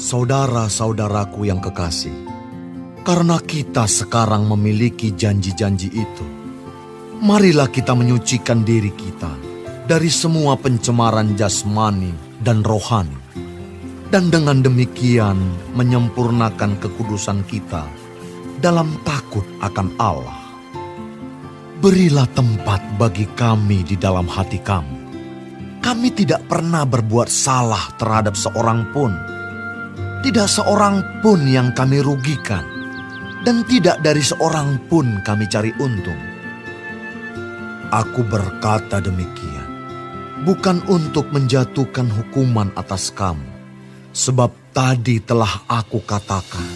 Saudara-saudaraku yang kekasih, karena kita sekarang memiliki janji-janji itu, marilah kita menyucikan diri kita dari semua pencemaran jasmani dan rohani, dan dengan demikian menyempurnakan kekudusan kita dalam takut akan Allah. Berilah tempat bagi kami di dalam hati kamu. Kami tidak pernah berbuat salah terhadap seorang pun. Tidak seorang pun yang kami rugikan, dan tidak dari seorang pun kami cari untung. Aku berkata demikian, bukan untuk menjatuhkan hukuman atas kamu, sebab tadi telah aku katakan,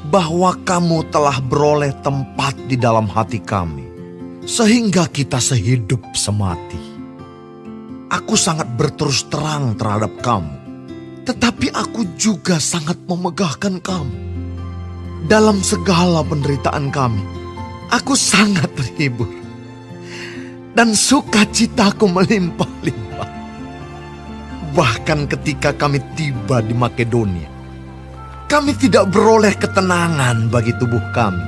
bahwa kamu telah beroleh tempat di dalam hati kami, sehingga kita sehidup semati. Aku sangat berterus terang terhadap kamu, tetapi aku juga sangat memegahkan kamu. Dalam segala penderitaan kami, aku sangat terhibur, dan sukacitaku melimpah-limpah. Bahkan ketika kami tiba di Makedonia, kami tidak beroleh ketenangan bagi tubuh kami.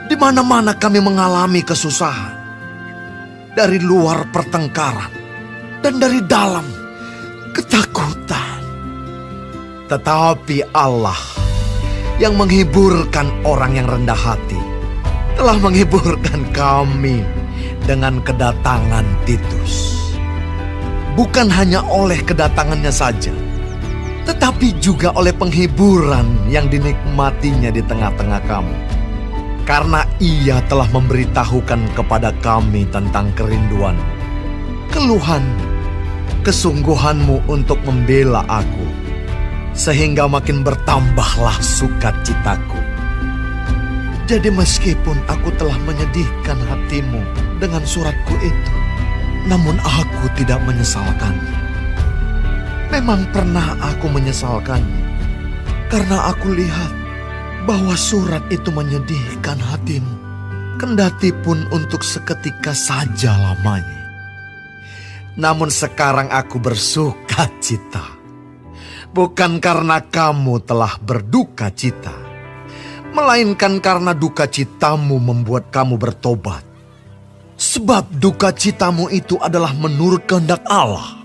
Di mana-mana kami mengalami kesusahan, dari luar pertengkaran, dan dari dalam ketakutan. Tetapi Allah yang menghiburkan orang yang rendah hati telah menghiburkan kami dengan kedatangan Titus. Bukan hanya oleh kedatangannya saja, tetapi juga oleh penghiburan yang dinikmatinya di tengah-tengah kami. Karena ia telah memberitahukan kepada kami tentang kerinduan, keluhan, kesungguhanmu untuk membela aku, sehingga makin bertambahlah sukacitaku. Jadi meskipun aku telah menyedihkan hatimu dengan suratku itu, namun aku tidak menyesalkannya. Memang pernah aku menyesalkannya, karena aku lihat bahwa surat itu menyedihkan hatimu, kendati pun untuk seketika saja lamanya. Namun sekarang aku bersuka cita, bukan karena kamu telah berduka cita, melainkan karena duka citamu membuat kamu bertobat. Sebab duka citamu itu adalah menurut kehendak Allah,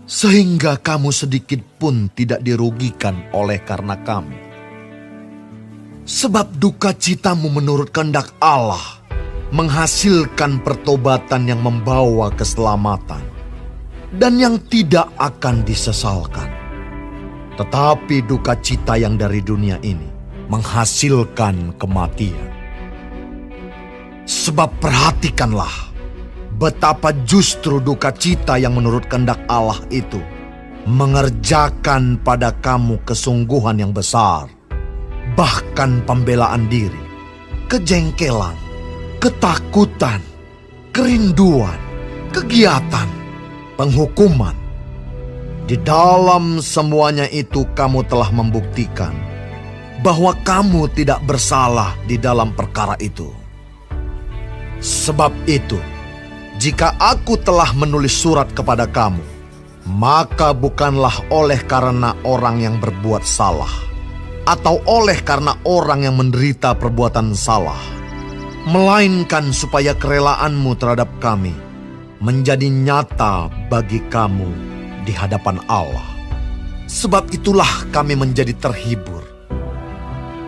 sehingga kamu sedikit pun tidak dirugikan oleh karena kami. Sebab duka citamu menurut kehendak Allah menghasilkan pertobatan yang membawa keselamatan dan yang tidak akan disesalkan. Tetapi duka cita yang dari dunia ini menghasilkan kematian. Sebab perhatikanlah betapa justru duka cita yang menurut kehendak Allah itu mengerjakan pada kamu kesungguhan yang besar, bahkan pembelaan diri, kejengkelan, ketakutan, kerinduan, kegiatan, penghukuman. Di dalam semuanya itu kamu telah membuktikan bahwa kamu tidak bersalah di dalam perkara itu. Sebab itu, jika aku telah menulis surat kepada kamu, maka bukanlah oleh karena orang yang berbuat salah, atau oleh karena orang yang menderita perbuatan salah, melainkan supaya kerelaanmu terhadap kami menjadi nyata bagi kamu di hadapan Allah. Sebab itulah kami menjadi terhibur.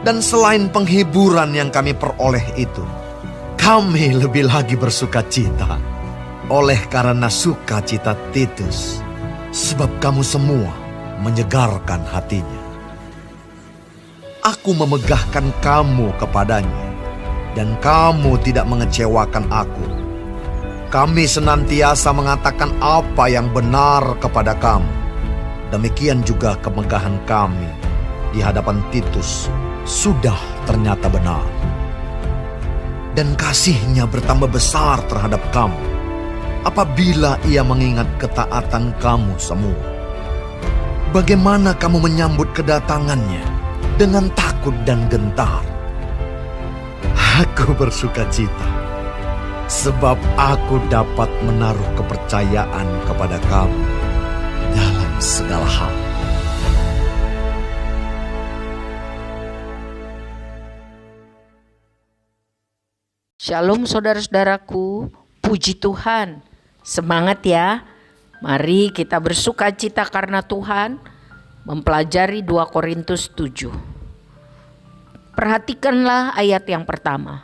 Dan selain penghiburan yang kami peroleh itu, kami lebih lagi bersuka cita oleh karena sukacita Titus, sebab kamu semua menyegarkan hatinya. Aku memegahkan kamu kepadanya, dan kamu tidak mengecewakan aku. Kami senantiasa mengatakan apa yang benar kepada kamu. Demikian juga kemegahan kami di hadapan Titus sudah ternyata benar. Dan kasihnya bertambah besar terhadap kamu apabila ia mengingat ketaatan kamu semua. Bagaimana kamu menyambut kedatangannya dengan takut dan gentar. Aku bersuka cita, sebab aku dapat menaruh kepercayaan kepada kamu dalam segala hal. Shalom saudara-saudaraku, puji Tuhan. Semangat ya. Mari kita bersuka cita karena Tuhan. Mempelajari 2 Korintus 7. Perhatikanlah ayat yang pertama.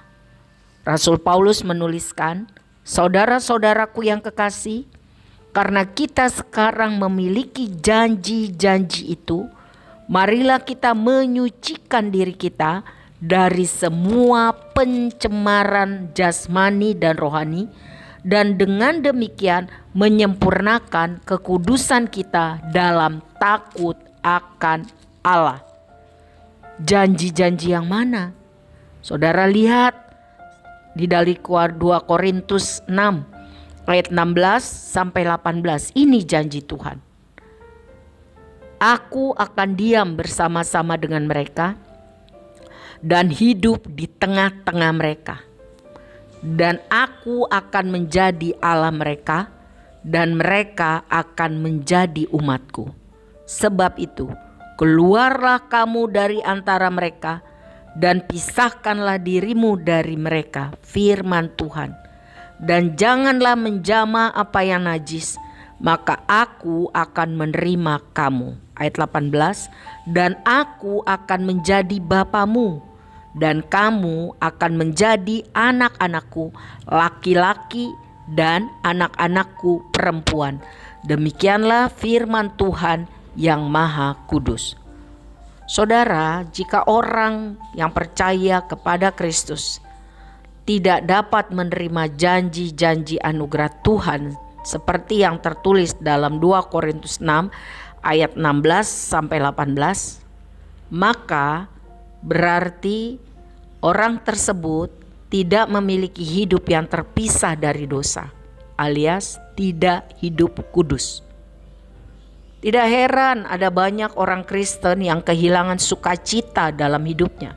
Rasul Paulus menuliskan, saudara-saudaraku yang kekasih, karena kita sekarang memiliki janji-janji itu, marilah kita menyucikan diri kita dari semua pencemaran jasmani dan rohani, dan dengan demikian menyempurnakan kekudusan kita dalam takut akan Allah. Janji-janji yang mana? Saudara lihat di dari 2 Korintus 6 ayat 16 sampai 18. Ini janji Tuhan. Aku akan diam bersama-sama dengan mereka dan hidup di tengah-tengah mereka. Dan aku akan menjadi Allah mereka, dan mereka akan menjadi umatku. Sebab itu, keluarlah kamu dari antara mereka, dan pisahkanlah dirimu dari mereka, firman Tuhan. Dan janganlah menjama apa yang najis, maka aku akan menerima kamu. Ayat 18, dan aku akan menjadi bapamu, dan kamu akan menjadi anak-anakku laki-laki dan anak-anakku perempuan. Demikianlah firman Tuhan yang Maha Kudus. Saudara, jika orang yang percaya kepada Kristus tidak dapat menerima janji-janji anugerah Tuhan seperti yang tertulis dalam 2 Korintus 6 ayat 16 sampai 18, maka berarti orang tersebut tidak memiliki hidup yang terpisah dari dosa, alias tidak hidup kudus. Tidak heran ada banyak orang Kristen yang kehilangan sukacita dalam hidupnya.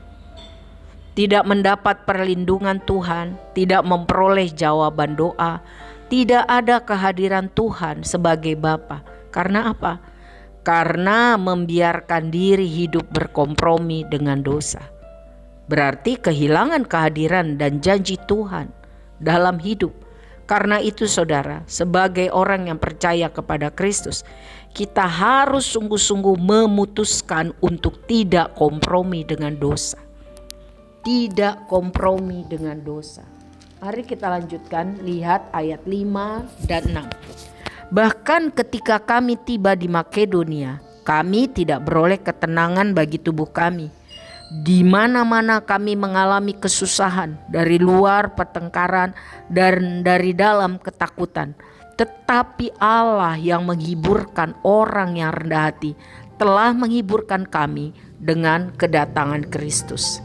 Tidak mendapat perlindungan Tuhan, tidak memperoleh jawaban doa, tidak ada kehadiran Tuhan sebagai Bapa. Karena apa? Karena membiarkan diri hidup berkompromi dengan dosa. Berarti kehilangan kehadiran dan janji Tuhan dalam hidup. Karena itu saudara, sebagai orang yang percaya kepada Kristus, kita harus sungguh-sungguh memutuskan untuk tidak kompromi dengan dosa. Tidak kompromi dengan dosa. Mari kita lanjutkan, lihat ayat 5 dan 6. Bahkan ketika kami tiba di Makedonia, kami tidak beroleh ketenangan bagi tubuh kami. Di mana-mana kami mengalami kesusahan, dari luar pertengkaran dan dari dalam ketakutan. Tetapi Allah yang menghiburkan orang yang rendah hati telah menghiburkan kami dengan kedatangan Kristus.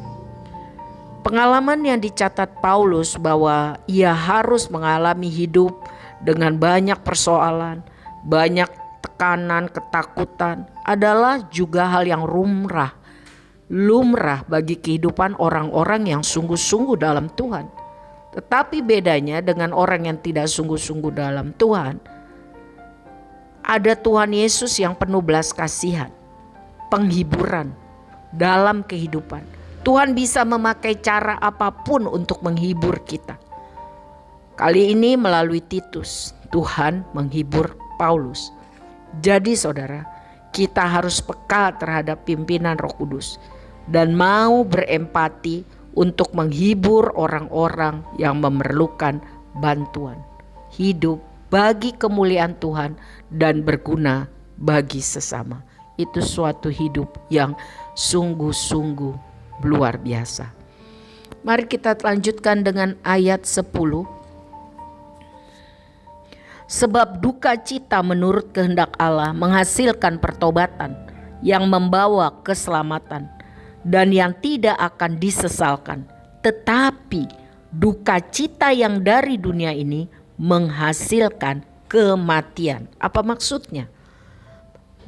Pengalaman yang dicatat Paulus bahwa ia harus mengalami hidup dengan banyak persoalan, banyak tekanan, ketakutan adalah juga hal yang lumrah bagi kehidupan orang-orang yang sungguh-sungguh dalam Tuhan. Tetapi bedanya dengan orang yang tidak sungguh-sungguh dalam Tuhan, ada Tuhan Yesus yang penuh belas kasihan, penghiburan dalam kehidupan. Tuhan bisa memakai cara apapun untuk menghibur kita. Kali ini melalui Titus, Tuhan menghibur Paulus. Jadi saudara, kita harus peka terhadap pimpinan Roh Kudus dan mau berempati untuk menghibur orang-orang yang memerlukan bantuan. Hidup bagi kemuliaan Tuhan dan berguna bagi sesama. Itu suatu hidup yang sungguh-sungguh luar biasa. Mari kita lanjutkan dengan ayat 10. Sebab duka cita menurut kehendak Allah menghasilkan pertobatan yang membawa keselamatan dan yang tidak akan disesalkan. Tetapi duka cita yang dari dunia ini menghasilkan kematian. Apa maksudnya?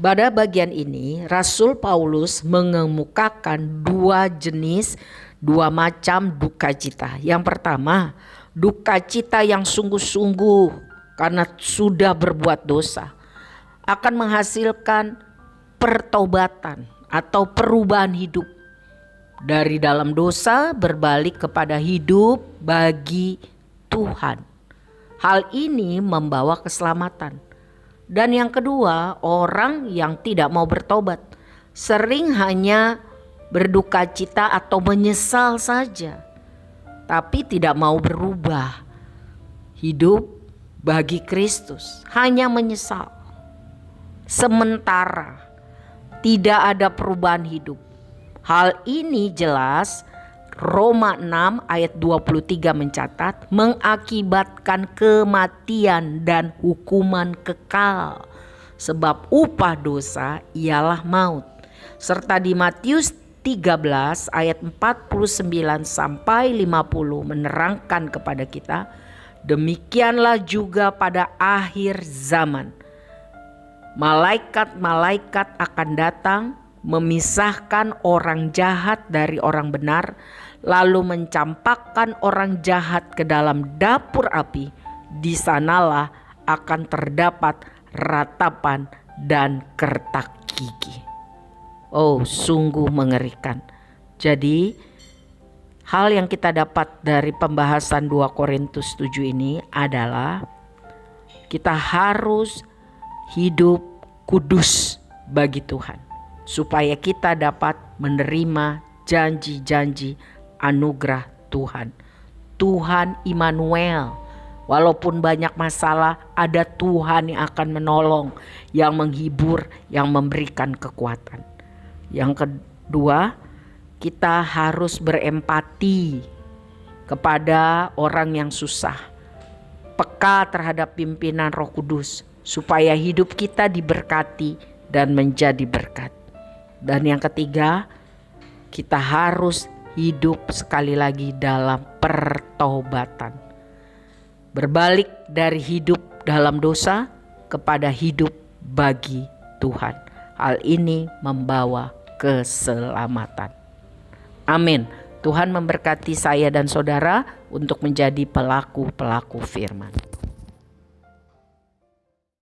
Pada bagian ini Rasul Paulus mengemukakan dua macam duka cita. Yang pertama, duka cita yang sungguh-sungguh karena sudah berbuat dosa akan menghasilkan pertobatan atau perubahan hidup dari dalam dosa berbalik kepada hidup bagi Tuhan. Hal ini membawa keselamatan. Dan yang kedua, orang yang tidak mau bertobat sering hanya berduka cita atau menyesal saja, tapi tidak mau berubah. Hidup bagi Kristus hanya menyesal. Sementara tidak ada perubahan hidup. Hal ini jelas Roma 6 ayat 23 mencatat mengakibatkan kematian dan hukuman kekal. Sebab upah dosa ialah maut. Serta di Matius 13 ayat 49 sampai 50 menerangkan kepada kita, demikianlah juga pada akhir zaman. Malaikat-malaikat akan datang memisahkan orang jahat dari orang benar, lalu mencampakkan orang jahat ke dalam dapur api. Di sanalah akan terdapat ratapan dan kertak gigi. Oh, sungguh mengerikan. Jadi, hal yang kita dapat dari pembahasan 2 Korintus 7 ini adalah kita harus hidup kudus bagi Tuhan, supaya kita dapat menerima janji-janji anugerah Tuhan. Tuhan Immanuel. Walaupun banyak masalah, ada Tuhan yang akan menolong, yang menghibur, yang memberikan kekuatan. Yang kedua, kita harus berempati kepada orang yang susah. Peka terhadap pimpinan Roh Kudus, supaya hidup kita diberkati dan menjadi berkat. Dan yang ketiga, kita harus hidup sekali lagi dalam pertobatan. Berbalik dari hidup dalam dosa kepada hidup bagi Tuhan. Hal ini membawa keselamatan. Amin. Tuhan memberkati saya dan saudara untuk menjadi pelaku-pelaku firman.